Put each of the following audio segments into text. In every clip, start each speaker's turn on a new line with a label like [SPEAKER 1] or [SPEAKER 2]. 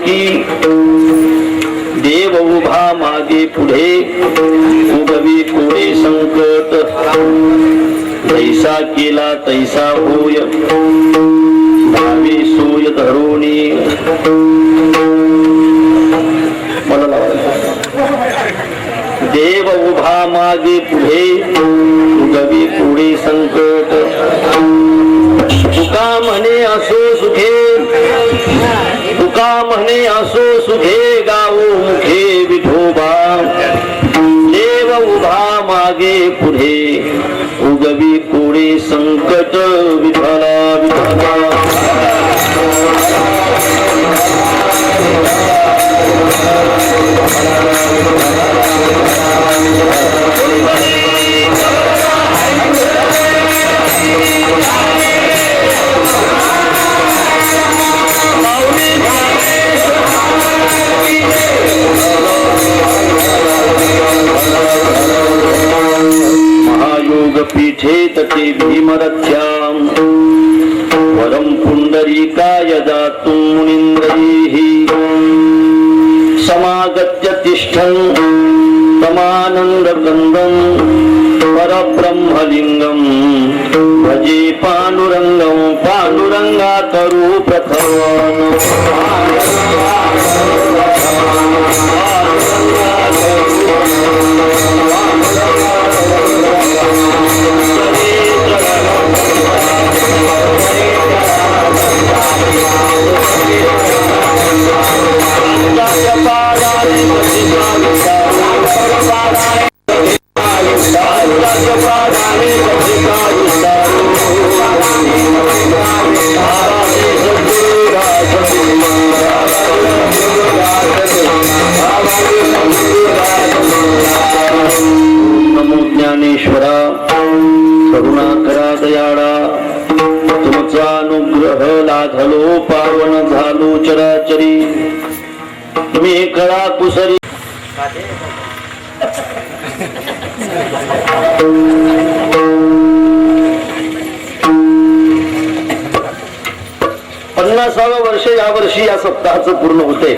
[SPEAKER 1] की देव उभा मागे पुढे उगवी कोणी संकट जैसा केला तैसा होय भावी सोय धरोणी देव उभा मागे पुढे उगवी कोणी संकट तुका म्हणे असो सुखे तुका म्हणे असो सुखे गावो मुखे विठोबा देव उभा मागे पुढे उगवी कोणी संकट विठला विठला पीठे तटे भीमरथ्यां वरं पुंडरीकाय दातुं मुनीन्द्रैः समागत्य तिष्ठन् तमानन्दकन्दं परब्रह्मलिङ्गं भजे पाण्डुरङ्गं पाण्डुरङ्गाकरु प्रथमं ज्ञानेश्वरा करुणाकरा दयाळा तुमचा अनुग्रह लाधलो पावन झालो चराचरी तुम्ही कळा कुसरी 50वे वर्ष या वर्षी या सप्ताहाचं पूर्ण होते.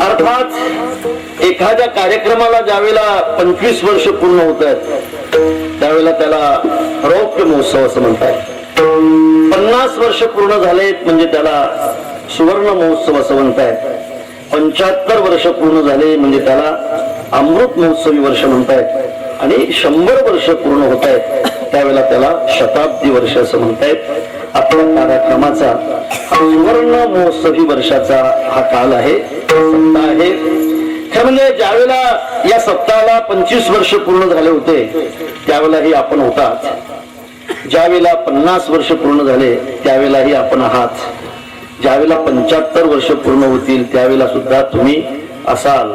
[SPEAKER 1] अर्थात एखाद्या कार्यक्रमाला ज्यावेळेला 25 वर्ष पूर्ण होत आहेत त्यावेळेला त्याला रौप्य महोत्सव असं म्हणतात. 50 वर्ष पूर्ण झालेत म्हणजे त्याला सुवर्ण महोत्सव असं म्हणतायत. 75 वर्ष पूर्ण झाले म्हणजे त्याला अमृत महोत्सवी वर्ष म्हणतायत आणि 100 वर्ष पूर्ण होत आहेत त्यावेळेला त्याला शताब्दी वर्ष असं म्हणतायत. आपल्या कार्यक्रमाचा सुवर्ण महोत्सवी वर्षाचा हा काल आहे, सप्ताह आहे. म्हणजे ज्यावेळेला या सप्ताहाला 25 वर्ष पूर्ण झाले होते त्यावेळेलाही आपण होतात. ज्यावेळेला 50 वर्ष पूर्ण झाले त्यावेळेलाही आपण आहात. ज्यावेळेला 75 वर्ष पूर्ण होतील त्यावेळेला सुद्धा तुम्ही असाल.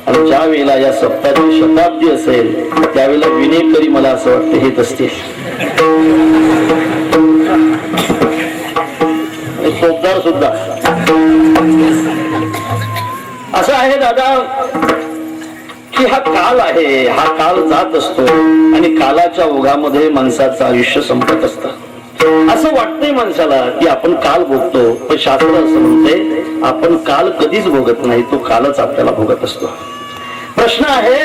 [SPEAKER 1] आणि ज्या वेळेला या सप्ताहाची शताब्दी असेल त्यावेळेला विनेकरी मला असं वाटतं हेच असतील. सोबदार सुद्धा असं आहे दादा की हा काल आहे, हा काल जात असतो आणि कालाच्या ओघामध्ये माणसाचं आयुष्य संपत असतं. असं वाटतंय माणसाला की आपण काल भोगतो, पण शास्त्र असं म्हणते आपण काल कधीच भोगत नाही, तो कालच आपल्याला भोगत असतो. प्रश्न आहे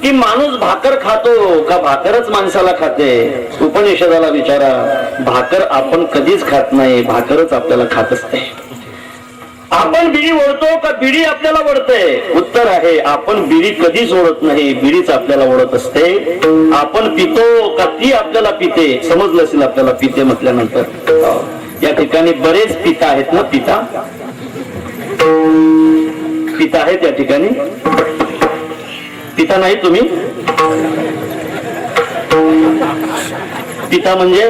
[SPEAKER 1] की माणूस भाकर खातो का भाकरच माणसाला खाते? उपनिषदाला विचारा, भाकर आपण कधीच खात नाही, भाकरच आपल्याला खात असते. आपण बिडी ओढतो का बिडी आपल्याला ओढते? उत्तर आहे आपण बिडी कधीच ओढत नाही, बिडीच आपल्याला ओढत असते. आपण पितो का ती आपल्याला पिते? समजलं असेल आपल्याला पिते म्हटल्यानंतर. या ठिकाणी बरेच पिता आहेत ना, पिता पिता आहेत या ठिकाणी. पिता नाही तुम्ही? पिता म्हणजे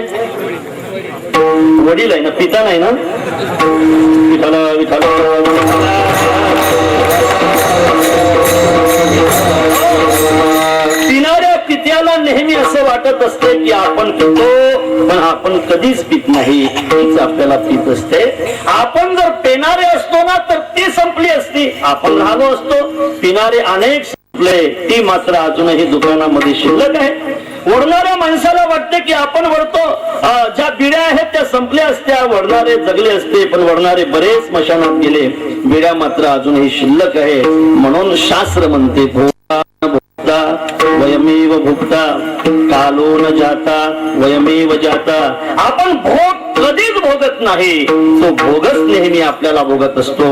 [SPEAKER 1] वडील आहे ना, पिता नाही ना. विठाला विठाला पिणाऱ्या पित्याला नेहमी असं वाटत असते की आपण पितो, पण आपण कधीच पित नाही, तीच आपल्याला पित असते. आपण जर पेणारे असतो ना तर ती संपली असती. आपण राहिलो असतो पिणारे अनेक संपले, ती मात्र अजूनही दुकानामध्ये शिल्लक आहे. ओढणाऱ्या माणसाला वाटते की आपण वळतो, ज्या बिड्या आहेत त्या बिड्या संपल्या असत्या, वडणारे जगले असते, पण वडणारे बरेच स्मशानात गेले, बिड्या मात्र अजूनही शिल्लक आहे. म्हणून शास्त्र म्हणते वयमेव भुक्ता कालो न जाता वयमेव जाता. आपण भोग कधीच भोगत नाही, तो भोगच नेहमी आपल्याला भोगत असतो.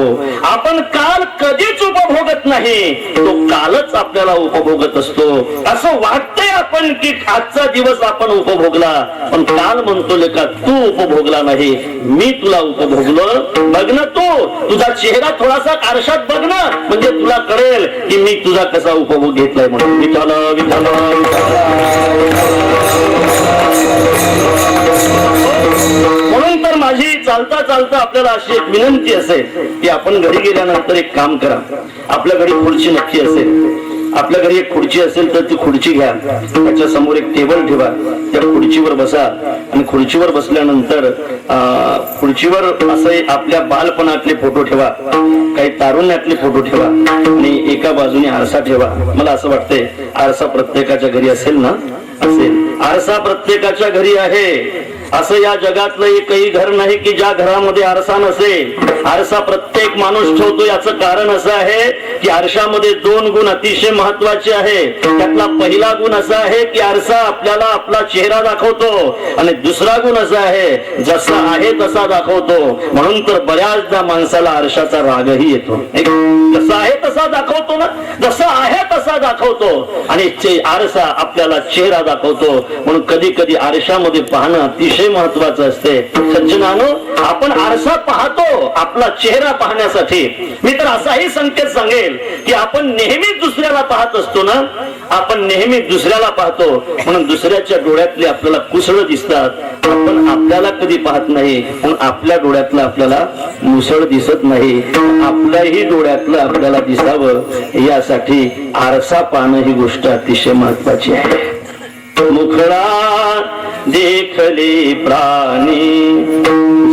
[SPEAKER 1] आपण काल कधीच उपभोगत नाही, तो कालच आपल्याला उपभोगत असतो. असं वाटतंय आपण की आजचा दिवस आपण उपभोगला, पण काल म्हणतो लेका तू उपभोगला नाही, मी तुला उपभोगलो. बघ ना, तुझा चेहरा थोडासा आरशात बघ ना, म्हणजे तुला कळेल की मी तुझा कसा उपभोग घेतलाय म्हणून. विठाला विठाला म्हणून तर माझी चालता चालता आपल्याला अशी एक विनंती असेल की आपण घरी गेल्यानंतर एक काम करा. आपल्या घरी खुर्ची नक्की असेल, आपल्या घरी एक खुर्ची असेल तर ती खुर्ची घ्या, त्याच्या समोर एक टेबल ठेवा, त्या खुर्चीवर बसा आणि खुर्चीवर बसल्यानंतर खुर्चीवर असे आपल्या बालपणातले फोटो ठेवा, काही तारुण्यातले फोटो ठेवा आणि एका बाजूने आरसा ठेवा. मला असं वाटतंय आरसा प्रत्येकाच्या घरी असेल ना? असेल. आरसा प्रत्येकाच्या घरी आहे. असं या जगातलं एकही घर नाही की ज्या घरामध्ये आरसा नसेल. आरसा प्रत्येक माणूस ठेवतो. याचं कारण असं आहे की आरशामध्ये 2 गुण अतिशय महत्वाचे आहे. त्यातला पहिला गुण असा आहे की आरसा आपल्याला आपला चेहरा दाखवतो आणि दुसरा गुण असा आहे जसा आहे तसा दाखवतो. म्हणून तर बऱ्याचदा माणसाला आरशाचा रागही येतो. जसा आहे तसा दाखवतो ना, जसा आहे तसा दाखवतो आणि आरसा आपल्याला चेहरा दाखवतो. म्हणून कधी कधी आरशामध्ये पाहणं अतिशय महत्वाचं असते. सज्जनानो, आपण आरसा पाहतो आपला चेहरा पाहण्यासाठी. मी तर असाही संकेत सांगेल की आपण नेहमी दुसऱ्याला पाहत असतो ना, आपण नेहमी दुसऱ्याला पाहतो म्हणून दुसऱ्याच्या डोळ्यातले आपल्याला कुसळ दिसतात. आपण आपल्याला कधी पाहत नाही म्हणून आपल्या डोळ्यातलं आपल्याला मुसळ दिसत नाही. आपल्याही डोळ्यातलं आपल्याला दिसावं यासाठी आरसा पाहणं ही गोष्ट अतिशय महत्वाची आहे. मुखडा देखले प्राणी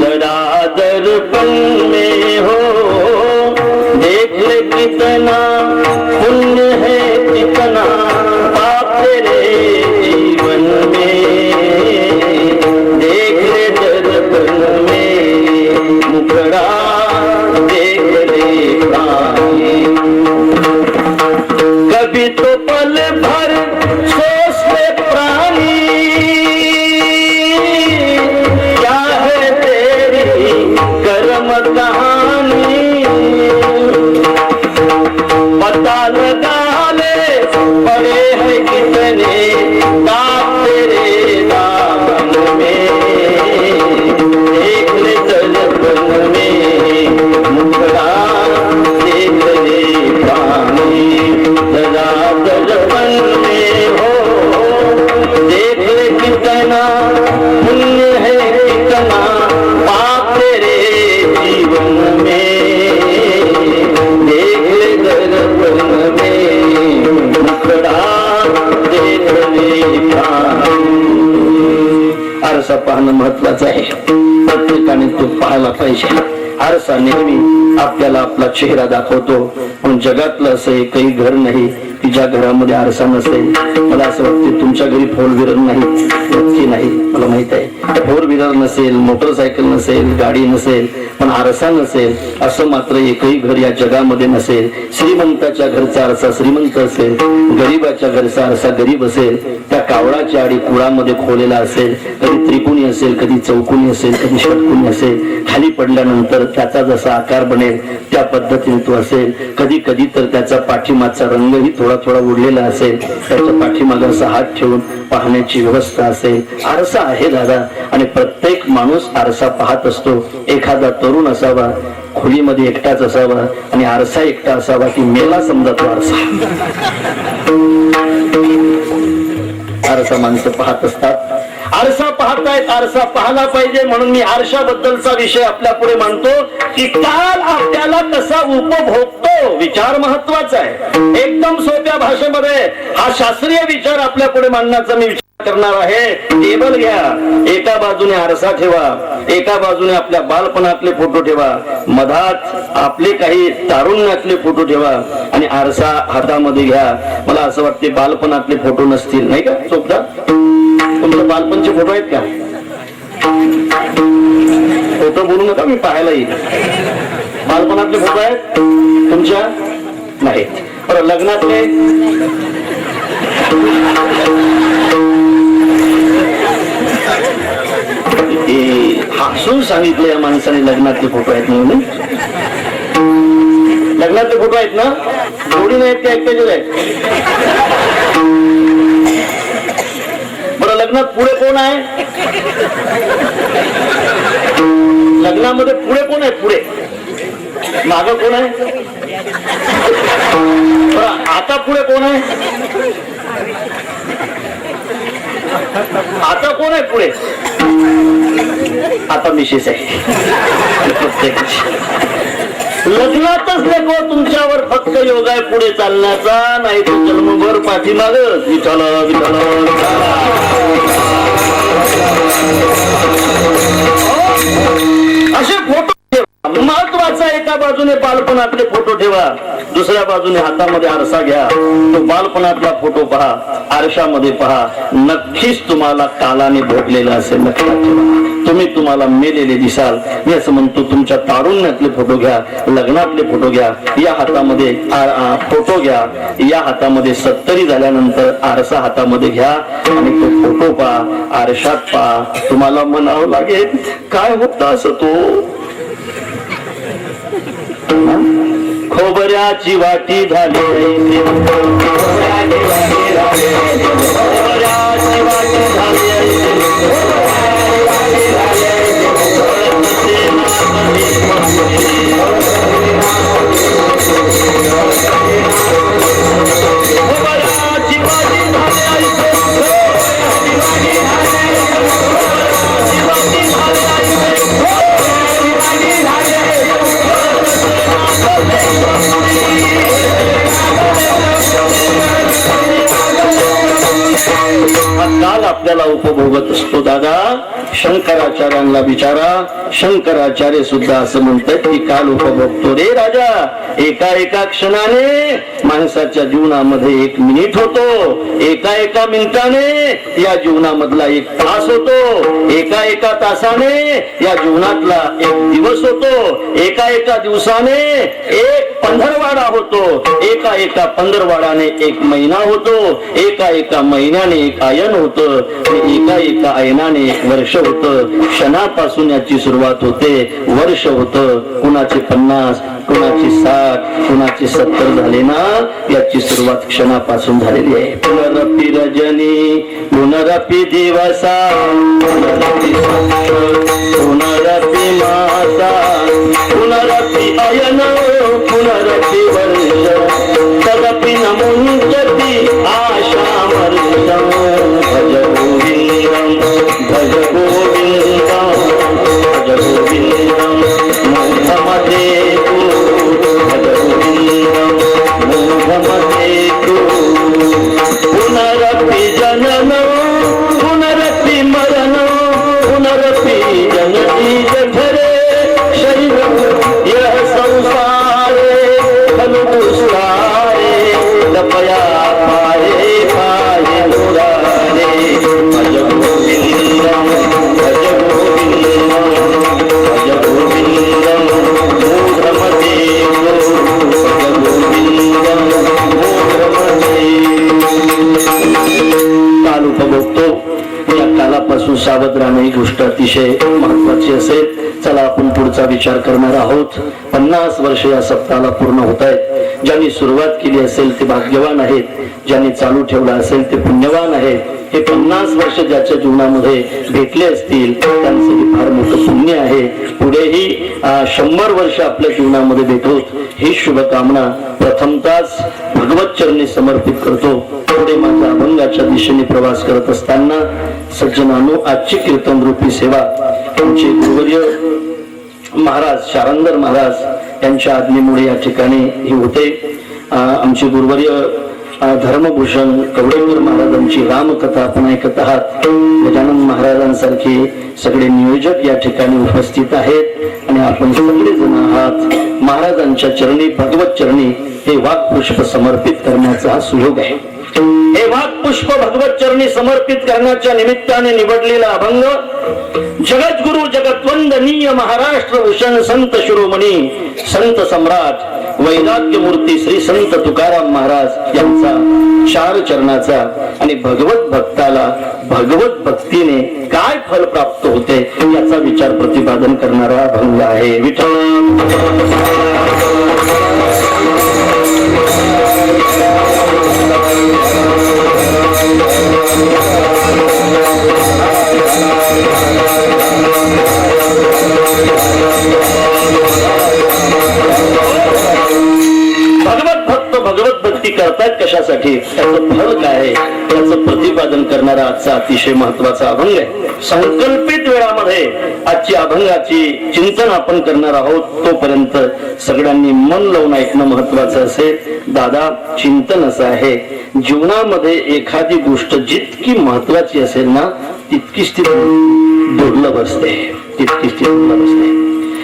[SPEAKER 1] जरा दर्पण में हो, देख ले कितना पुण्य है कितना पाप तेरे जीवन में, देख ले दर्पण में मुखड़ा देख ले प्राणी. कभी तो पल भर सोच ले प्राणी, क्या है तेरी कर्म कहानी. पता लगा ले पड़े हैं कितने दाग तेरे दामन में, देख ले दर्पण में मुखड़ा देख ले प्राणी. जरा दर्पण में हो, देख ले कितना पुण्य है कितना पाप तेरे जीवन में, देख ले दर्पण में मुखड़ा देख ले प्राणी. आरसा पाहणं महत्वाचं आहे. प्रत्येकाने तो पाहायला पाहिजे. आरसा नेहमी आपल्याला आपला चेहरा दाखवतो. पण जगातलं असं एकही घर नाही की ज्या घरामध्ये आरसा नसेल. मला असं वाटतं तुमच्या घरी 4 व्हीलर नाही, नक्की नाही, मला माहित आहे. 4 व्हीलर नसेल, मोटरसायकल नसेल, गाडी नसेल, पण आरसा नसेल असं मात्र एकही घर या जगामध्ये नसेल. श्रीमंताच्या घरचा आरसा श्रीमंत असेल, गरीबाच्या घरचा आरसा गरीब असेल. त्या कावळाच्या आडी कुळामध्ये खोलेला असेल, कधी त्रिकोणी असेल, कधी चौकोनी असेल, कधी षटकोनी असेल. खाली पडल्यानंतर त्याचा जसा आकार बनेल त्या पद्धतीने तो असेल. कधी कधी तर त्याचा पाठीमागचा रंगही थोडा थोडा उडलेला असेल. त्याच्या पाठीमागे असा हात ठेवून पाहण्याची व्यवस्था असेल. आरसा आहे दादा, आणि प्रत्येक माणूस आरसा पाहत असतो. एखादा तरुण असावा, खोलीमध्ये एकटाच असावा आणि आरसा एकटा असावा की मेला समजा तो आरसा. आरसा माणसं पाहत असतात. आरसा पाहतायत, आरसा पाहला पाहिजे. म्हणून मी आरशाबद्दलचा विषय आपल्या पुढे मांडतो की काल आपल्याला कसा उपभोगतो. विचार महत्वाचा आहे. एकदम सोप्या भाषेमध्ये हा शास्त्रीय विचार आपल्या पुढे मांडण्याचा मी विचार करणार आहे. टेबल घ्या, एका बाजूने आरसा ठेवा, एका बाजूने आपल्या बालपणातले फोटो ठेवा, मधात आपले काही तारुण्यातले फोटो ठेवा आणि आरसा हातामध्ये घ्या. मला असं वाटते बालपणातले फोटो नसतील, नाही का? सोपदा तुमचं बालपणचे फोटो आहेत का? खोटं बोलू नका, मी पाहायला येईल. बालपणातले फोटो आहेत तुमच्या? नाहीत. बरं, लग्नातले? हसून सांगितलं या माणसाने लग्नातले फोटो आहेत म्हणून. लग्नातले फोटो आहेत ना, जोडी नाहीत ते एकट्याचे आहेत. बरं, लग्नात पुढे कोण आहे? लग्नामध्ये पुढे कोण आहे? पुढे माग कोण आहे? बरं, आता पुढे कोण आहे? आता कोण आहे पुढे? आता मिसेस आहे. लग्नातच देखो तुमच्यावर फक्त योग आहे पुढे चालण्याचा, नाही तो जन्मभर पाठीमाग विठ्ठल विठ्ठल. असे फोटो महत्वाचा. एका बाजूने बालपणातले फोटो ठेवा, दुसऱ्या बाजूने हातामध्ये आरसा घ्या. तो बालपणातला फोटो पहा, आरशामध्ये पहा. नक्कीच तुम्हाला कालाने भोगलेला असेल, लक्षात ठेवा. तुम्हाला मेलेले दिसाल. मी असं म्हणतो, तुमच्या तारुण्यातले फोटो घ्या, लग्नातले फोटो घ्या, या हातामध्ये फोटो घ्या, या हातामध्ये 70 झाल्यानंतर आरसा हातामध्ये घ्या आणि तो फोटो पहा, आरशात पहा. तुम्हाला म्हणावं लागेल काय होतं असं तो. खोबऱ्याची वाटी झाली, खोबऱ्याची वाटी झाली. काल आपल्याला उपभोगत असतो. दादा, शंकराचार्यांना विचारा. शंकराचार्य सुद्धा असं म्हणतात की काल उपभोगतो रे राजा. एका क्षणाने माणसाच्या जीवनामध्ये 1 मिनिट होतो, एका मिनिटाने या जीवनामधला 1 तास होतो, एका तासाने या जीवनातला 1 दिवस होतो, एका दिवसाने 1 पंधरवाडा होतो, एका पंधरवाडाने 1 महिना होतो, एका महिन्याने 1 आयन होतं, एका आयनाने 1 वर्ष होतं. क्षणापासून याची सुरुवात होते, वर्ष होतं. कुणाचे 50, कुणाची 60, कुणाची 70 झाले ना, याची सुरुवात क्षणापासून झालेली आहे. पुनरपी रजनी, पुनरपी दिवसा, पुनरपी मासा, पुनरपी अयन, पुनरपी वर्ष, तदपि न मुञ्चति आशामर्षम्. भज गोविन्दं, भज गोविन्दं, भज गोविन्दं, मोहमदेतु, भज गोविन्दं, मोहमदेतु. पुनरपि जननं, पुनरपि मरणं, पुनरपि जननी जठरे शरीरं. यः संसारे खलु दुस्सारे, कृपया पाहे पाहे मुरारे. भज गोविन्दं, भज गोविन्दं, भज गोविन्दं, मूढमतेषु, भज गोविन्दं, मूढमतेषु. काल उपभोगतो, या कालापासून सावध राहणे ही गोष्ट अतिशय महत्वाची असेल. चला आपण पुढचा विचार करणार आहोत. 50 वर्ष या सप्ताहाला पूर्ण होत आहेत. ज्यांनी सुरुवात केली असेल ते भाग्यवान आहेत, ज्यांनी चालू ठेवला असेल ते पुण्यवान आहेत. हे 50 वर्ष ज्याच्या जीवनामध्ये भेटले असतील त्यांचं हे फार मोठं पुण्य आहे. पुढेही 100 वर्ष आपल्या जीवनामध्ये भेटोत ही शुभकामना प्रथमताच भगवत चरणी समर्पित करतो. पुढे माझ्या अभंगाच्या दिशेने प्रवास करत असताना सज्जनानो, आजची कीर्तन रूपी सेवा आमचे गुरुवर्य महाराज शारंगर महाराज यांच्या आज्ञेमुळे या ठिकाणी ही होते. आमचे गुरुवर्य धर्मभूषण कवडेकर महाराजांची रामकथा आपण ऐकत आहात. गजानन महाराजांसारखे सगळे नियोजक या ठिकाणी उपस्थित आहेत आणि आपण सगळे जण आहात. महाराजांच्या चरणी, भगवत चरणी हे वाक्पुष्प समर्पित करण्याचा हा सुयोग आहे. हे वाक्पुष्प भगवत चरणी समर्पित करण्याच्या निमित्ताने निवडलेला अभंग जगद्गुरु जगत्वंदनीय महाराष्ट्र भूषण संत शिरोमणी संत सम्राट वैराग्य मूर्ती श्री संत तुकाराम महाराज यांचा चार चरणाचा आणि भगवत भक्ताला भगवत भक्तीने काय फल प्राप्त होते याचा विचार प्रतिपादन करणारा अभंग आहे. विठ्ठल भगवत भक्ती करतात कशासाठी, त्याचं फल काय आहे याचं प्रतिपादन करणारा आजचा अतिशय महत्वाचा अभंग आहे. संकल्पित वेळामध्ये आजची अभंगाची चिंतन आपण करणार आहोत. तोपर्यंत सगळ्यांनी मन लावून ऐकणं महत्वाचं असेल. दादा, चिंतन असं आहे, जीवनामध्ये एखादी गोष्ट जितकी महत्वाची असेल ना तितकीच ती दुर्लभ असते, तितकीच ती दुर्लभ असते.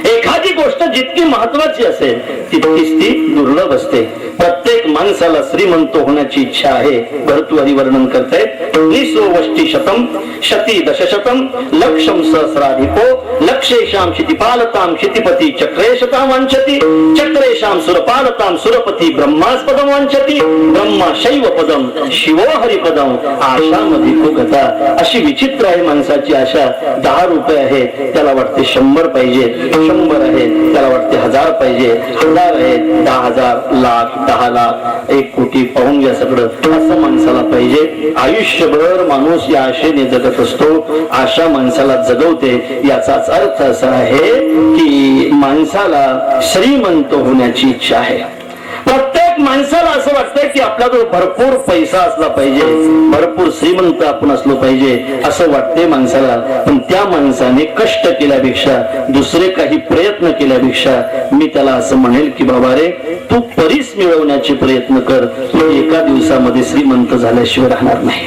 [SPEAKER 1] एखादी गोष्ट जितकी महत्वाची असेल तितकीच ती दुर्लभ असते. प्रत्येक माणसाला श्रीमंत होण्याची इच्छा आहे. भरतुहरी वर्णन करतायत. निसो वष्टी शतम शती दशशतम लक्षम सहस्राधिको लक्षेशाम क्षितिपालताम क्षितिपती चक्रेशताम वांछति चक्रेशाम सुरपालताम सुरपती ब्रह्मास्पदम वांछति ब्रह्मा शैव पदम शिवो हरिपदम आशामधिको गता. अशी विचित्र आहे माणसाची आशा. 10 रुपये आहे त्याला वाटते 100 पाहिजे, 100 आहे त्याला वाटते 1000 पाहिजे, 1000 आहे 10,000, लाख, 10 लाख, 1 कोटी, पाहून घ्या सगळं. असं माणसाला पाहिजे. आयुष्यभर माणूस या आशेने जगत असतो. आशा माणसाला जगवते. याचाच अर्थ असा आहे की माणसाला श्रीमंत होण्याची इच्छा आहे. प्रत्येक माणसाला असं वाटतंय की आपल्याजवळ भरपूर पैसा असला पाहिजे, भरपूर श्रीमंत आपण असलो पाहिजे असं वाटते माणसाला. पण त्या माणसाने कष्ट केल्यापेक्षा, दुसरे काही प्रयत्न केल्यापेक्षा मी त्याला असं म्हणेल की बाबा रे, तू परीस मिळवण्याचे प्रयत्न कर. तू एका दिवसामध्ये श्रीमंत झाल्याशिवाय राहणार नाही.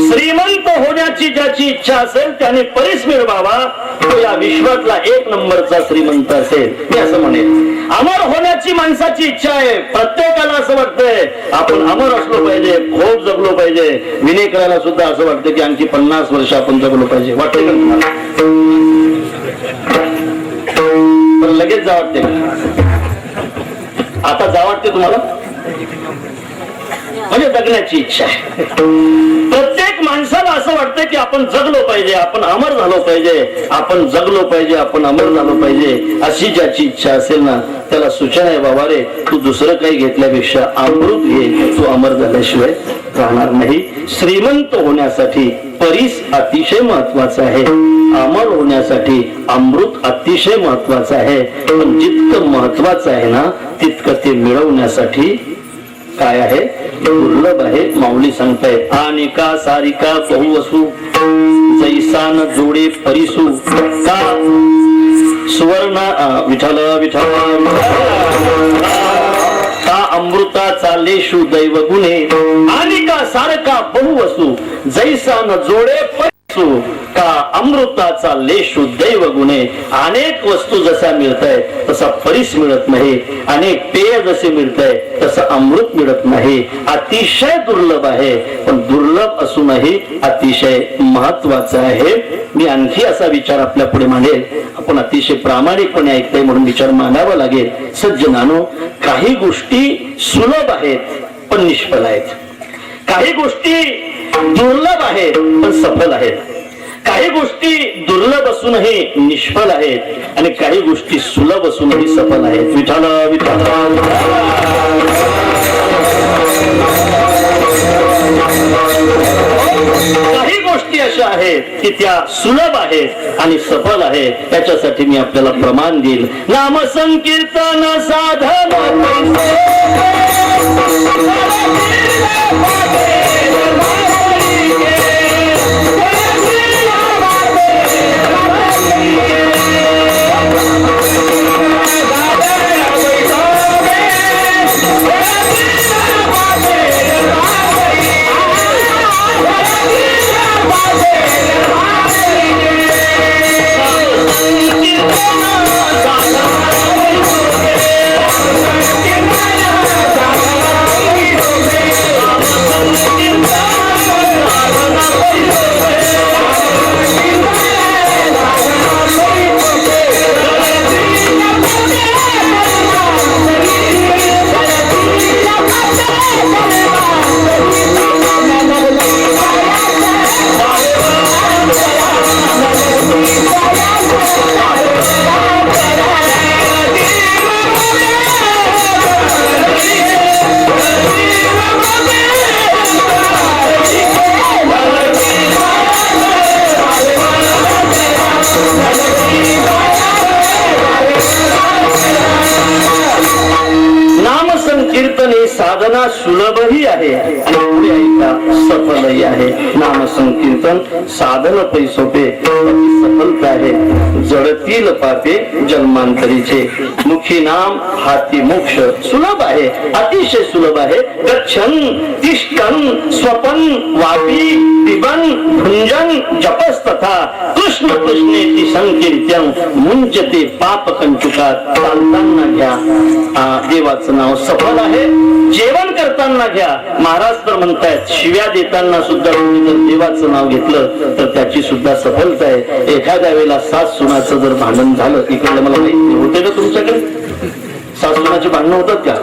[SPEAKER 1] श्रीमंत होण्याची ज्याची इच्छा असेल त्याने परीस मिळवावा. तो या विश्वातला 1 नंबरचा श्रीमंत असेल, मी असं म्हणेन. अमर होण्याची माणसाची इच्छा आहे. प्रत्येकाला असं वाटतंय आपण अमर असलो पाहिजे, खूप जगलो पाहिजे. विनय करायला सुद्धा असं वाटतं की आणखी 50 वर्ष आपण जगलो पाहिजे. वाटते का तुम्हाला? पण लगेच जा वाटते का? आता जा वाटते तुम्हाला? म्हणजे जगण्याची इच्छा आहे. प्रत्येक माणसाला असं वाटतं की आपण जगलो पाहिजे, आपण अमर झालो पाहिजे, आपण जगलो पाहिजे, आपण अमर झालो पाहिजे. अशी ज्याची इच्छा असेल ना त्याला सूचना आहे, बाबा रे, तू दुसरं काही घेतल्यापेक्षा अमृत घे. तू अमर झाल्याशिवाय राहणार नाही. श्रीमंत होण्यासाठी परीस अतिशय महत्वाचा आहे. अमर होण्यासाठी अमृत अतिशय महत्वाचं आहे. पण जितकं महत्वाचं आहे ना तितकं ते मिळवण्यासाठी काय आहे, दुर्लभ आहे. माऊली सांगतायत, अनिका सारिका बहुवसू जैसा न जोडे परिसू का सुवर्ण विठ्ठल विठ्ठल का अमृताचा लेशू दैव गुणे. अनिका सारका बहुवसू जैसा न जोडे परिसू का अमृताचा लेशू दैव गुणे. अनेक वस्तू जसा मिळतंय तसा परीस मिळत नाही. अनेक पेय जसे मिळतंय तसं अमृत मिळत नाही. अतिशय दुर्लभ आहे. पण दुर्लभ असूनही अतिशय महत्वाचं आहे. मी आणखी असा विचार आपल्या पुढे मांडेल. आपण अतिशय प्रामाणिकपणे ऐकतोय म्हणून विचार मांडावा लागेल. सज्जनानो, काही गोष्टी सुलभ आहेत पण निष्फळ आहेत. काही गोष्टी दुर्लभ आहेत पण सफल आहेत. काही गोष्टी दुर्लभ असूनही निष्फळ आहेत आणि काही गोष्टी सुलभ असूनही सफल आहेत. विठ्ठल विठ्ठल. काही गोष्टी अशा आहेत की त्या सुलभ आहेत आणि सफल आहेत. त्याच्यासाठी मी आपल्याला प्रमाण देईल. नाम संकीर्तन साधन साधना सुलभही आहे आणि पुढे ऐका सफलही आहे. नाम संकीर्तन साधन पै सोपे सफलता आहे. जडतील पापे जन्मांतरीचे मुखी नाम हाती मोक्ष सुलभ आहे, अतिशय सुलभ आहे. गच्छन तिष्ठन स्वपन वापी पिबन भुंजन जपस तथा कृष्ण कृष्णेति संकीर्तन मुंचते पाप कंचुकात. चालताना घ्या देवाचं नाव सफल आहे, जेवण करताना घ्या. महाराज तर म्हणतायत शिव्या देताना सुद्धा तुम्ही जर देवाचं नाव घेतलं तर त्याची सुद्धा सफलता आहे. एखाद्या वेळेला सास सुनाचं जर भांडण झालं, इकडे मला माहिती नाही होते का तुमच्याकडे सास सुनाची भांडणं होतात का?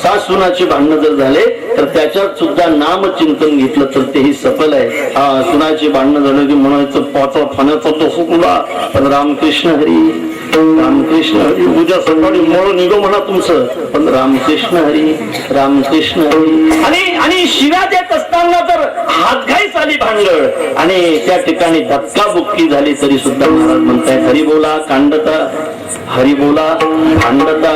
[SPEAKER 1] सास सुनाची भांडणं जर झाले तर त्याच्यात सुद्धा नामचिंतन घेतलं तर तेही सफल आहे. सुनाची भांडणं झालं की म्हणायचं पाचा फाण्याचा तो हुकला पण रामकृष्ण हरी रामकृष्ण हरी. उद्या सकाळी मळ निघो म्हणा तुमचं पण रामकृष्ण हरी रामकृष्ण हरी. आणि शिव्या देत असताना तर हातघाईच आली भांडण आणि त्या ठिकाणी धक्काबुक्की झाली तरी सुद्धा महाराज म्हणताय हरी बोला कांडता हरी बोला भांडता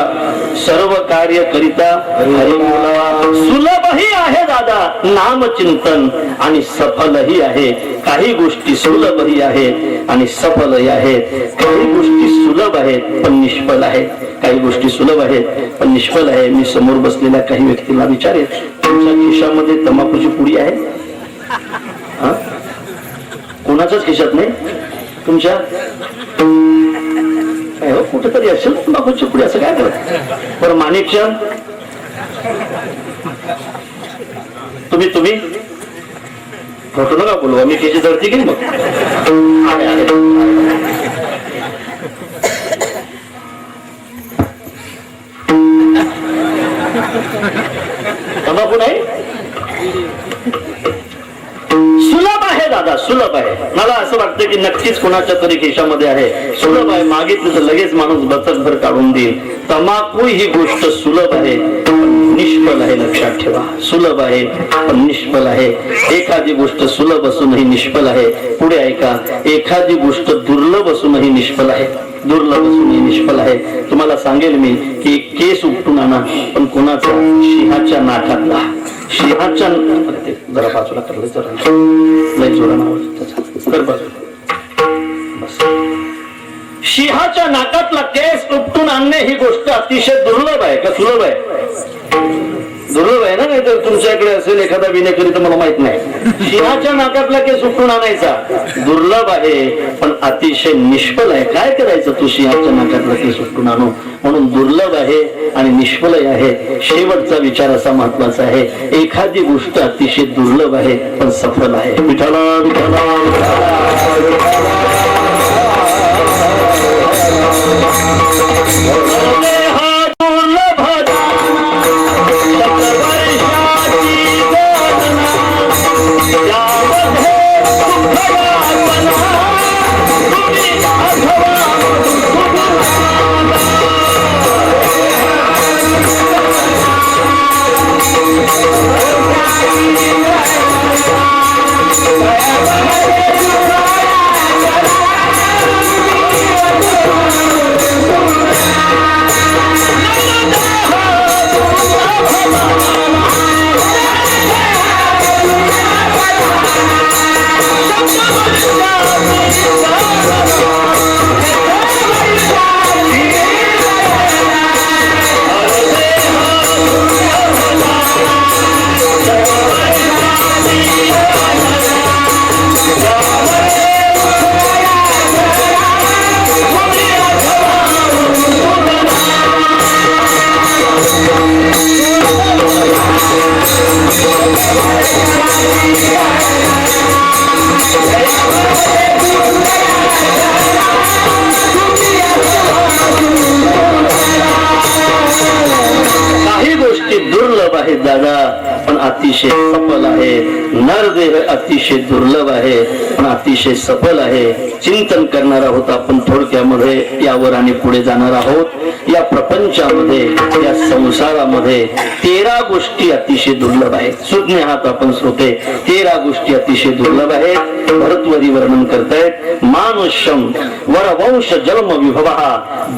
[SPEAKER 1] सर्व कार्य करिता हरी बोला. सुलभही आहे दादा नामचिंतन आणि सफलही आहे. काही गोष्टी सुलभही आहेत आणि सफलही आहेत. काही गोष्टी सुलभ आहेत पण निष्फल आहेत. काही गोष्टी सुलभ आहेत पण निष्फल आहे. मी समोर बसलेल्या काही व्यक्तीला विचारेल तुमच्या खिशामध्ये तंबाखूची पुडी आहे? कोणाच्याच खिशात नाही तुमच्या? कुठेतरी असेल तंबाखूची पुडी. असं काय करत बरं माणिकचंद तुम्ही फोटो नका बोलू आम्ही त्याची धरती गेली मग तंबाखू नाही. सुलभ आहे दादा सुलभ आहे. मला असं वाटतं की नक्कीच कोणाच्या तरी खिशामध्ये आहे. सुलभ आहे मागितलं तर लगेच माणूस बचतभर काढून देईल. तंबाखू ही गोष्ट सुलभ आहे निष्फल आहे. लक्षात ठेवा सुलभ आहे पण निष्फल आहे. एखादी गोष्ट सुलभ असूनही निष्फल आहे. पुढे ऐका एखादी गोष्ट दुर्लभ असूनही निष्फल आहे. दुर्लभ असूनही निष्फल आहे. तुम्हाला सांगेल मी की केस उपटून आणा पण कोणाचा? सिंहाच्या नाकातला. सिंहाच्या जरा बाजूला करले जरा लय जोरानं आवाज बस. सिंहाच्या नाकातला केस उपटून आणणे ही गोष्ट अतिशय दुर्लभ आहे का सुलभ आहे? दुर्लभ आहे ना. नाही तर तुमच्याकडे असेल एखादा विनेकरी तर मला माहित नाही. सिंहाच्या नाकातला केस उपटून आणायचा दुर्लभ आहे पण अतिशय निष्फल आहे. काय करायचं तू सिंहाच्या नाकातला केस उपटून आणू? म्हणून दुर्लभ आहे आणि निष्फलही आहे. शेवटचा विचार असा महत्वाचा आहे एखादी गोष्ट अतिशय दुर्लभ आहे पण सफल आहे. विठाला विठाला दादा पण अतिशय सफल आहे. नरदेह अतिशय दुर्लभ आहे पण अतिशय सफल आहे. चिंतन करणार आहोत आपण थोडक्यामध्ये यावर आणि पुढे जाणार आहोत. या प्रपंचामध्ये या संसारामध्ये 13 गोष्टी अतिशय दुर्लभ आहेत. सुज्ञ आहात आपण श्रोते. 13 गोष्टी अतिशय दुर्लभ आहेत. भरतवरी वर्णन करतायत. मान मानुष्यम वरवंश जन्म विभवः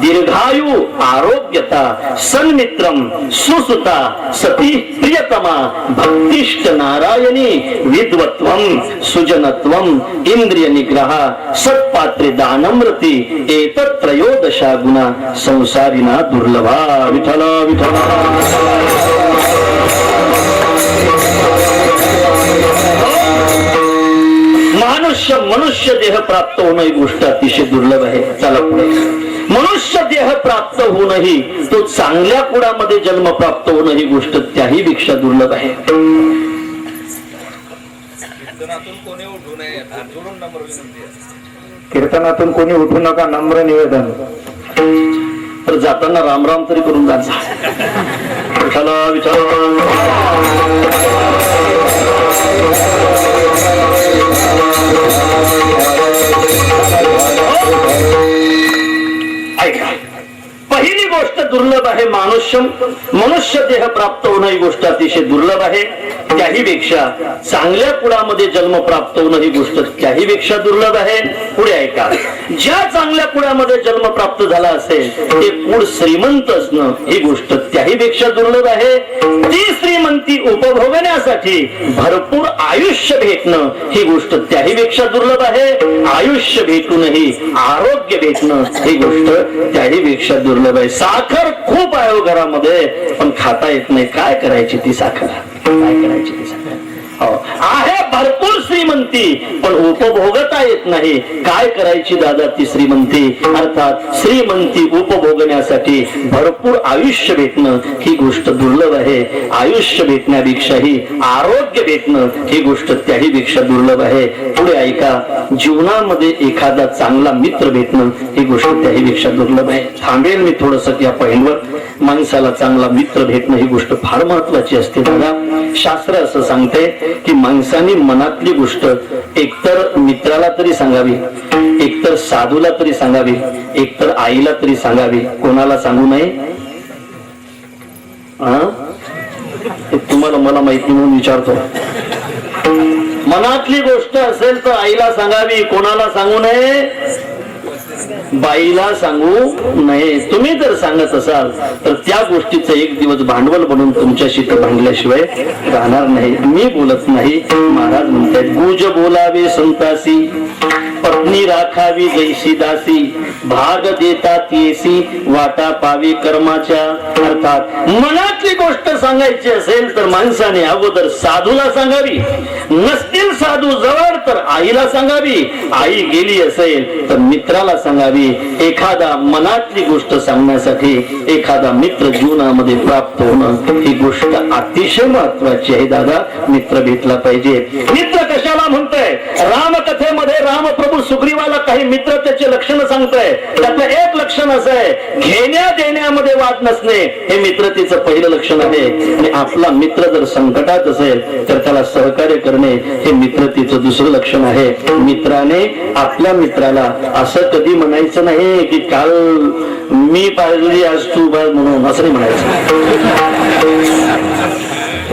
[SPEAKER 1] दीर्घायु आरोग्यता सन्मित्रम सुसुता सती प्रियतमा भक्तिष्ट नारायणी विद्वत्वम सुजनत्वम इंद्रिय निग्रह सत्पात्रे दानम्रती एतत् त्रयोदशा गुणा संसारिना दुर्लभा. विठ्ठल विठ्ठल. मनुष्य देह प्राप्त होणं ही गोष्ट अतिशय दुर्लभ आहे. चला पुढे. मनुष्य देह प्राप्त होणंही तो चांगल्या कुळामध्ये जन्म प्राप्त होणं ही गोष्ट त्याही पेक्षा दुर्लभ आहे.
[SPEAKER 2] कीर्तनातून कोणी उठू नका, नम्र निवेदन.
[SPEAKER 1] तर जाताना रामराम तरी करून जायचा. विठ्ठला विठ्ठला. ऐका, पहिली गोष्ट दुर्लभ आहे मनुष्य देह प्राप्त होणं ही गोष्ट अतिशय दुर्लभ आहे. त्याही पेक्षा चांगल्या कुळामध्ये जन्म प्राप्त होणं ही गोष्ट त्याही पेक्षा दुर्लभ आहे. पुढे ऐका, ज्या चांगल्या कुळामध्ये जन्म प्राप्त झाला असेल ते कुळ श्रीमंत असणं ही गोष्ट त्याही पेक्षा दुर्लभ आहे. ती श्रीमंती उपभोगण्यासाठी भरपूर आयुष्य भेटणं ही गोष्ट त्याही पेक्षा दुर्लभ आहे. आयुष्य भेटूनही आरोग्य भेटणं ही गोष्ट त्याही पेक्षा दुर्लभ आहे. साखर खूप आहे घरामध्ये पण खाता येत नाही. काय करायची ती साखर? काय करायची ती साखर? आहे भरपूर श्रीमंती पण उपभोगता येत नाही. काय करायची दादा ती श्रीमंती? अर्थात श्रीमंती उपभोगण्यासाठी भरपूर आयुष्य भेटणं ही गोष्ट दुर्लभ आहे. आयुष्य भेटण्यापेक्षाही आरोग्य भेटणं ही गोष्ट त्याही पेक्षा दुर्लभ आहे. पुढे ऐका, जीवनामध्ये एखादा चांगला मित्र भेटणं ही गोष्ट त्याही पेक्षा दुर्लभ आहे. थांबेल मी थोडस या पॉइंटवर. माणसाला चांगला मित्र भेटणं ही गोष्ट फार महत्वाची असते दादा. शास्त्र असं सांगते की माणसाने मनातली गोष्ट एकतर मित्राला तरी सांगावी, एकतर साधूला तरी सांगावी, एकतर आईला तरी सांगावी. कोणाला सांगू नये? तुम्हाला मला माहिती म्हणून विचारतो. मनातली गोष्ट असेल तर आईला सांगावी. कोणाला सांगू नये? बाईला सांगू नये. तुम्ही जर सांगत असाल तर त्या गोष्टीचं एक दिवस भांडवल बनून तुमच्याशी तर भांडल्याशिवाय राहणार नाही. मी बोलत नाही, महाराज म्हणतात, गुज बोलावे संतासी पत्नी राखावी जैसी दासी भाग देतात येसी वाटा पावी कर्माच्या. अर्थात मनातली गोष्ट सांगायची असेल तर माणसाने अगोदर साधूला सांगावी. नसतील साधू जवळ तर आईला सांगावी. आई गेली असेल तर मित्राला सांगावी. एखादा मनातली गोष्ट सांगण्यासाठी एखादा मित्र जीवनामध्ये प्राप्त होणं ही गोष्ट अतिशय महत्वाची आहे दादा. मित्र भेटला पाहिजे. मित्र कशाला म्हणतोय? रामकथेमध्ये रामप्रभू सुग्रीवाला काही मित्रतेचे लक्षण सांगतोय. त्यातलं एक लक्षण असं आहे, घेण्या देण्यामध्ये वाद नसणे हे मित्रतेचं पहिलं लक्षण आहे. आणि आपला मित्र जर संकटात असेल तर त्याला सहकार्य करणे हे मित्रतेचं दुसरं लक्षण आहे. मित्राने आपल्या मित्राला असं कधी म्हणायचं नाही की काल मी पाहिली आज तू बघ म्हणून, असं नाही म्हणायचं.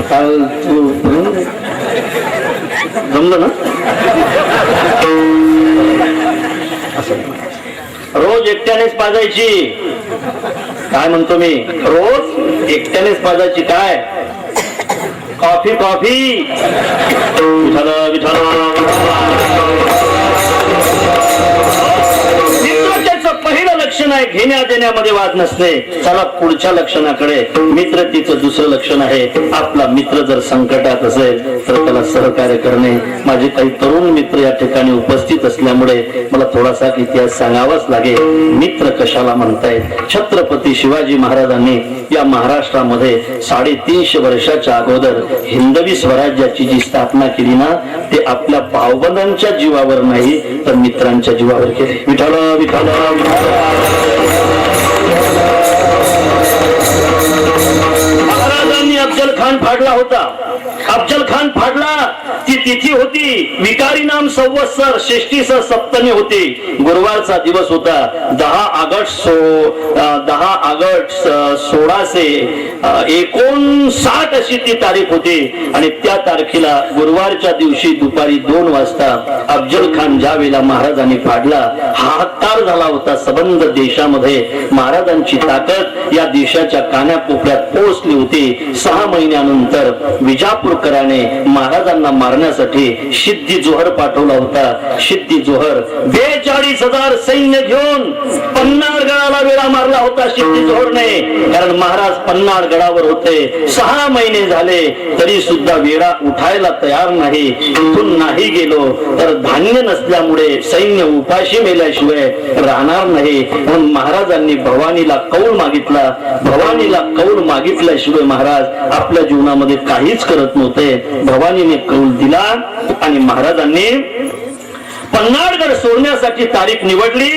[SPEAKER 1] काल तू जमलं ना? रोज एकट्यानेच पाजायची. काय म्हणतो मी? रोज एकट्यानेच पाजायची. काय? Coffee coffee. विठाला विठाला. पहिलं लक्षण आहे घेण्या देण्यामध्ये वाद नसणे. चला पुढच्या लक्षणाकडे. मित्रतेचं दुसरं लक्षण आहे, आपला मित्र जर संकटात असेल तर त्याला सहकार्य करणे. माझे काही तरुण मित्र या ठिकाणी उपस्थित असल्यामुळे मला थोडासा इतिहास सांगावाच लागेल. मित्र कशाला म्हणतायत? छत्रपती शिवाजी महाराजांनी या महाराष्ट्रामध्ये 350 वर्षाच्या अगोदर हिंदवी स्वराज्याची जी स्थापना केली ना, ते आपल्या भावबंधांच्या जीवावर नाही तर मित्रांच्या जीवावर केले. विठाला विठाला. महाराजांनी अफजल खान फाडला होता. अफजल खान फाडला ती तिथी होती विकारी नाम संवत्सर षष्टी सप्तमी होती, गुरुवारचा दिवस होता. 10 ऑगस्ट 1659 अशी ती तारीख होती. आणि त्या तारखेला गुरुवारच्या दिवशी दुपारी 2 वाजता अफजल खान ज्या वेळेला महाराजांनी फाडला, हाहाकार झाला होता सबंध देशामध्ये. महाराजांची ताकद या देशाच्या कानाकोपऱ्यात पोहोचली होती. 6 महिन्यानंतर विजापूरकराने महाराजांना मारण्यासाठी सिद्धी जोहर पाठवला होता. सिद्धी जोहर 42,000 सैन्य घेऊन पन्हाळगडाला वेढा मारला होता सिद्धी जोहरने. कारण महाराज पन्हाळगडावर होते. 6 महिने झाले तरी सुद्धा वेढा उठायला तयार नाही. इथून नाही गेलो तर धान्य नसल्यामुळे सैन्य उपाशी मेल्याशिवाय राहणार नाही. म्हणून महाराजांनी भवानीला कौल मागितला. भवानीला कौल मागितल्याशिवाय महाराज आपल्या जीवनामध्ये काहीच करत नव्हते. भवानीने कौल दिला आणि महाराजांनी पन्हाळगड सोडण्यासाठी तारीख निवडली.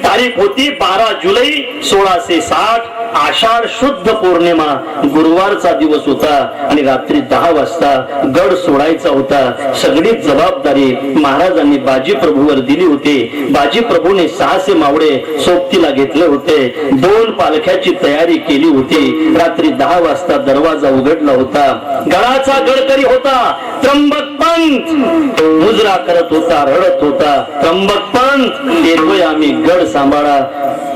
[SPEAKER 1] तारीख होती 12 जुलै 1660, आषाढ शुद्ध पौर्णिमा, गुरुवारचा दिवस होता. आणि रात्री 10 वाजता गड सोडायचा होता. सगळी जबाबदारी महाराजांनी बाजी प्रभूवर दिली होती. बाजी प्रभूने 600 मावळे सोबतीला घेतले होते. 2 पालख्याची तयारी केली होती. रात्री 10 वाजता दरवाजा उघडला होता. गडाचा गडकरी होता त्र्यंबक पंत. मुजरा करत होता, रडत होता. त्र्यंबक पंत येतोय आम्ही, गड सांभाळा.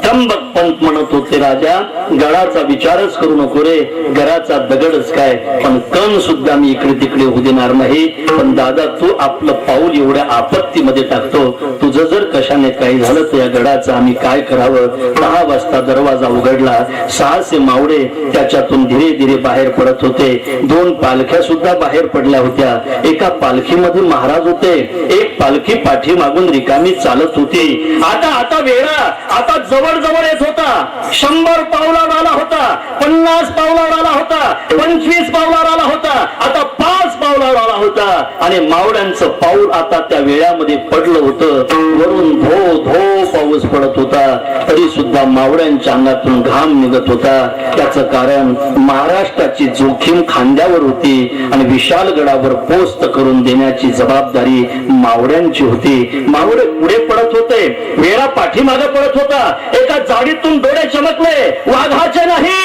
[SPEAKER 1] त्र्यंबक पंत म्हणत होते, राजा गडाचा विचारच करू नको रे, घराचा दगडच काय, पण कण सुद्धा मी इकडे तिकडे होऊ देणार नाही. पण दादा तू आपलं पाऊल एवढ्या आपत्तीमध्ये टाकतो, तुझं जर कशाने काही झालं तर या गडाचं आम्ही काय करावं. 10 वाजता दरवाजा उघडला. 600 मावळे त्याच्यातून धीरे धीरे बाहेर पडत होते. 2 पालख्या सुद्धा बाहेर पडल्या होत्या. एका पालखीमध्ये महाराज होते, एक पालखी पाठीमागून रिकामी चालत होती. आता वेळा आता जवळ जवळ येत होता. 100 पावलावर आला होता, 50 पावलावर आला होता, 25 पावलावर आला होता, आता 5 पावलावर आला होता. आणि मावळ्यांचं पाऊल आता त्या वेळामध्ये पडलं होतं. वरून धो धो पाऊस पडत होता. तरी सुद्धा मावळ्यांच्या अंगातून घाम निघत होता. त्याचं कारण महाराष्ट्राची जोखीम खांद्यावर होती आणि विशालगडावर पोस्ट करून देण्याची जबाबदारी मावळ्यांची होती. मावळे पुढे पडत होते, वेळा पाठीमागे पडत होता. एका जाडीतून डोळे चमकले, वाघाचे नाही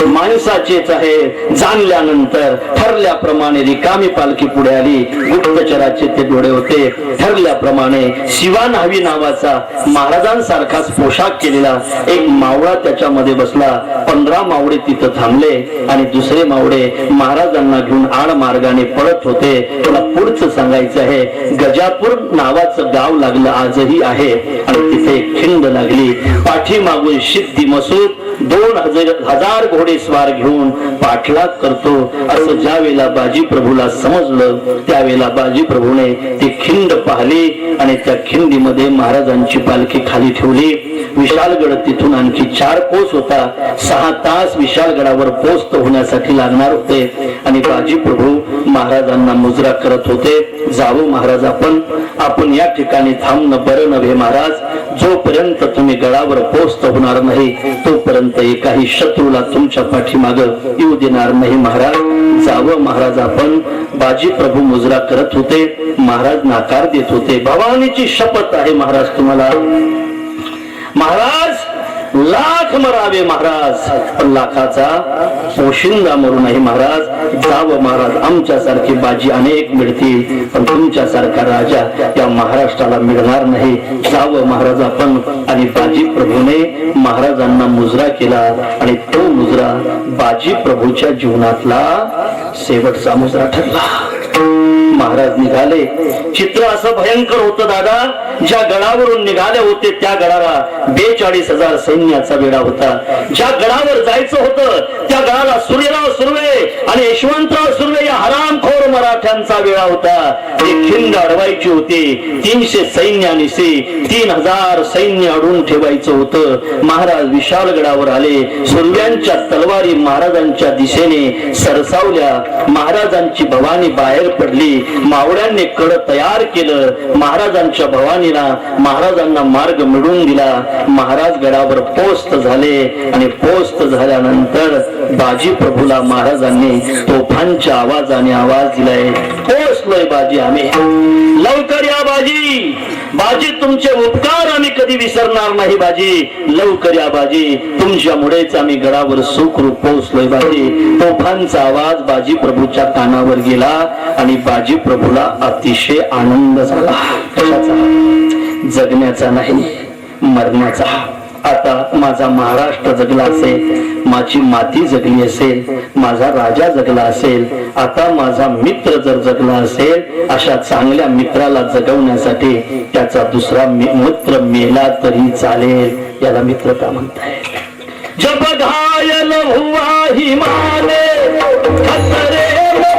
[SPEAKER 1] माणसाचेच आहे. जाणल्यानंतर ठरल्याप्रमाणे रिकामी पालखी पुढे आली. गुप्तचराचे ते डोळे होते. ठरल्याप्रमाणे शिवा न्हावी नावाचा महाराजांसारखाच पोशाख केलेला एक मावळा त्याच्यामध्ये बसला. 15 मावळे तिथं थांबले आणि दुसरे मावळे महाराजांना घेऊन आड मार्गाने पळत होते. तुला पुढचं सांगायचं आहे, गजापूर नावाचं गाव लागलं आजही आहे. आणि तिथे एक खिंड लागली. पाठीमागून सिद्धी मसूद 2000 घोडेस्वार घेऊन पाठलाग करतो. असं ज्या वेळेला बाजी प्रभूला समजलं त्यावेळेला बाजी प्रभूने ती खिंड पाहिली आणि त्या खिंडीमध्ये महाराजांची पालखी खाली ठेवली. विशालगड तिथून आणखी 4 कोस होता. 6 तास विशालगडावर पोस्ट होण्यासाठी लागणार होते. आणि बाजी प्रभू महाराजांना मुजरा करत होते, जावो महाराज आपण या ठिकाणी थांबणं बरं नव्हे महाराज. जोपर्यंत तुम्ही गडावर पोस्ट होणार नाही तोपर्यंत एकाही शत्रूला तुमच्या पाठीमाग येऊ देणार नाही महाराज. जावं महाराज आपण. बाजी प्रभू मुजरा करत होते, महाराज नाकार देत होते. भवानीची शपथ आहे महाराज तुम्हाला, महाराज लाख मरावे महाराज, पण लाखाचा पोशिंदा मरू नाही महाराज. जावं महाराज, आमच्यासारखी बाजी अनेक मिळतील पण तुमच्यासारखा राजा या महाराष्ट्राला मिळणार नाही. जावं महाराज आपण. आणि बाजी प्रभूने महाराजांना मुजरा केला आणि तो मुजरा बाजी प्रभूच्या जीवनातला शेवटचा मुजरा ठरला. महाराज निघाले. चित्र असं भयंकर होतं दादा. ज्या गडावरून निघाले होते त्या गडाला 42,000 सैन्याचा वेढा होता. ज्या गडावर जायचं होतं त्या गडाला सूर्यराव सुर्वे आणि यशवंतराव सुर्वे या हरामखोर मराठ्यांचा वेळा होता. ते खिंड अडवायची होती. 300 सैन्य आणि 3000 सैन्य अडवून ठेवायचं होतं. महाराज विशालगडावर आले. सुरव्यांच्या तलवारी महाराजांच्या दिशेने सरसावल्या. महाराजांची भवानी बाहेर पडली. मावळ्यांनी कड तयार केलं. महाराजांच्या भवानीला महाराजांना मार्ग मिळवून दिला. महाराज गडावर पोस्ट झाले आणि पोस्ट झाल्यानंतर बाजी प्रभूला महाराजांनी तोफांच्या आवाजाने आवाज दिलाय. पोचलोय बाजी आम्ही, लवकर या बाजी. बाजी तुमचे उपकार आम्ही कधी विसरणार नाही. बाजी लवकर या बाजी, तुमच्यामुळेच आम्ही गडावर सुखरूप पोहोचलोय. बाजी तोफांचा आवाज बाजी प्रभूच्या कानावर गेला आणि बाजी प्रभूला अतिशय आनंद झाला. कशाचा? जगण्याचा नाही, मरण्याचा. आता माझा महाराष्ट्र जगला असेल, माझी माती जगली असेल, माझा राजा जगला असेल, आता माझा मित्र जर जगला असेल, अशा चांगल्या मित्राला जगवण्यासाठी त्याचा दुसरा मित्र मेला तरी चालेल. याला मित्रता म्हणताय. जब घायल हुआ हिमालय खतरे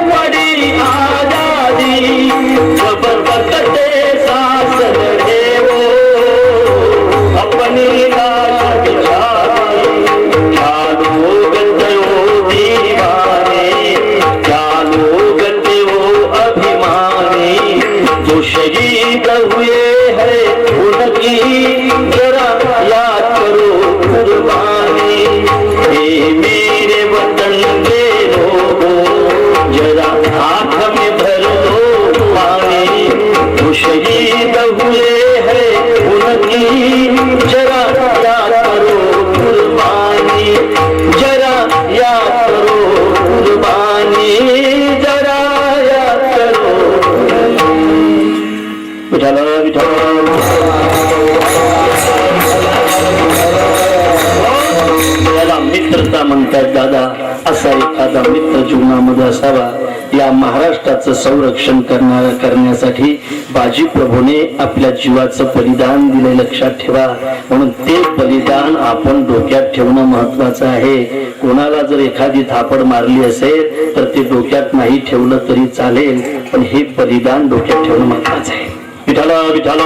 [SPEAKER 1] वडी आजादी, जब बरकते सांस लड़े वो अपनी लाश बिछाई. क्या लोग थे वो दीवाने, क्या लोग थे वो अभिमानी, जो शहीद हुए हैं उनकी जरा याद करो कुर्बानी. हे मेरे वतन के लोगों, जरा आँख में भर लो पानी. जो शहीद हुए हैं उनकी जरा याद करो कुर्बानी, जरा याद करो कुर्बानी, जरा याद करो. विठ्ठल विठ्ठल. याला मित्रता म्हणतात दादा. असा एखादा मित्र जीवनामध्ये असावा. या महाराष्ट्राचं संरक्षण करण्यासाठी बाजी प्रभूने आपल्या जीवाचं बलिदान दिले, लक्षात ठेवा. म्हणून ते बलिदान आपण डोक्यात ठेवणं महत्वाचं आहे. कोणाला जर एखादी थापड मारली असेल तर ते डोक्यात नाही ठेवलं तरी चालेल, पण हे बलिदान डोक्यात ठेवणं महत्वाचं आहे. विठ्ठल विठ्ठल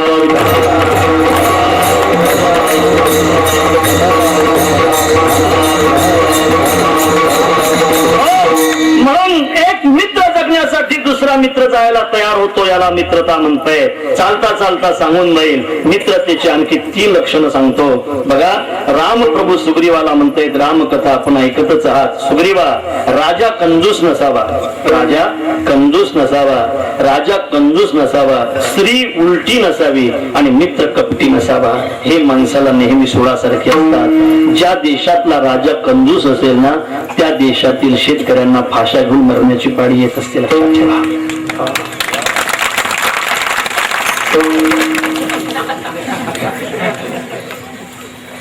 [SPEAKER 1] म्हणून एक मित्र जगण्यासाठी दुसरा मित्र जायला तयार होतो. याला मित्रता म्हणताय. चालता चालता सांगून जाईल मित्रतेची आणखी 3 लक्षणं सांगतो. बघा, रामप्रभू सुग्रीवाला म्हणतायत, रामकथा आपण ऐकतच आहात. सुग्रीवा, राजा कंजूस नसावा, राजा कंजूस नसावा, राजा कंजूस नसावा, स्त्री उलटी नसावी आणि मित्र कपटी नसावा. हे माणसाला नेहमी सोडासारखे असतात. ज्या देशातला राजा कंजूस असेल ना, त्या देशातील शेतकऱ्यांना फाशा घेऊन मरण्याची पाळी येत असते, लक्षात ठेवा.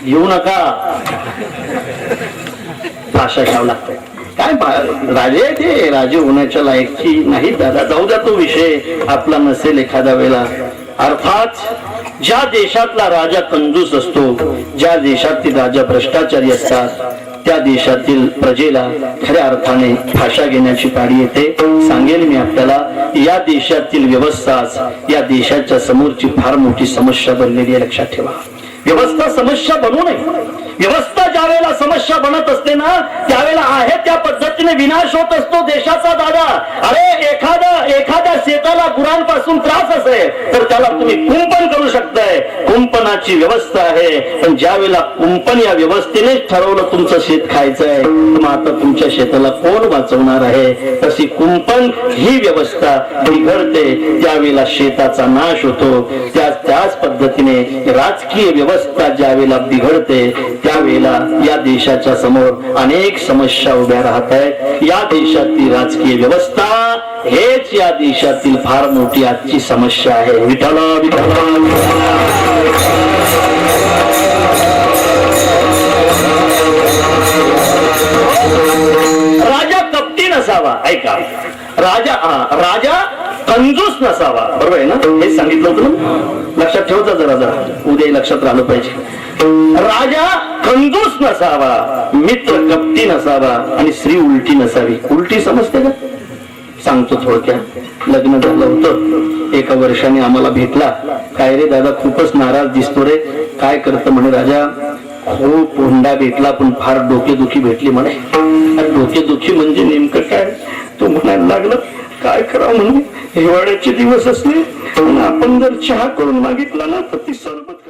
[SPEAKER 1] येऊ नका, फाशा घ्यावं लागतंय. काय राजे, ते राजे होण्याच्या लायकची नाही दादा. जाऊ द्या तो विषय, आपला नसेल एखाद्या वेळेला. अर्थात ज्या देशातला राजा कंजूस असतो, ज्या देशातील राजा भ्रष्टाचारी असतात, त्या देशातील प्रजेला खऱ्या अर्थाने फाशा घेण्याची पाळी येते. सांगेल मी आपल्याला, या देशातील व्यवस्थाच या देशाच्या समोरची फार मोठी समस्या बनलेली आहे, लक्षात ठेवा. व्यवस्था समस्या बनवू नये. व्यवस्था ज्या वेळेला समस्या बनत असते ना, त्यावेळेला आहे त्या पद्धतीने विनाश होत असतो देशाचा दादा. अरे एखाद्या शेताला गुरांपासून त्रास असेल तर त्याला तुम्ही कुंपण करू शकताय, कुंपणाची व्यवस्था आहे. पण ज्या वेळेला कुंपण या व्यवस्थेनेच ठरवलं तुमचं शेत खायचंय, मग आता तुमच्या शेताला कोण वाचवणार आहे? तशी कुंपण ही व्यवस्था बिघडते, त्यावेळेला शेताचा नाश होतो. त्याच पद्धतीने राजकीय व्यवस्था ज्या वेळेला बिघडते त्यावेळेला या देशाच्या समोर अनेक समस्या उभ्या राहत आहेत. या देशातील राजकीय व्यवस्था हेच या देशातील फार मोठी आजची समस्या आहे. विठ्ठल विठ्ठल. राजा कपटी नसावा. ऐका, राजा कंजूस नसावा. बरोबर आहे ना? हे सांगितलं होतं, लक्षात ठेवता जरा उद्या लक्षात राहिलं पाहिजे. राजा कंजूस नसावा, मित्र कपटी नसावा आणि स्त्री उलटी नसावी. उलटी समजते का? सांगतो थोडक्यात. लग्न झालं होतं, एका वर्षाने आम्हाला भेटला. काय रे दादा खूपच नाराज दिसतो रे, काय करतं म्हणे. राजा खूप हुंडा भेटला पण फार डोकेदुखी भेटली म्हणे. डोकेदुखी म्हणजे नेमकं काय? तो म्हणायला लागला काय करावं म्हणे, हिवाळ्याचे दिवस असले आणि आपण जर चहा करून मागितला ना तर ती सरबत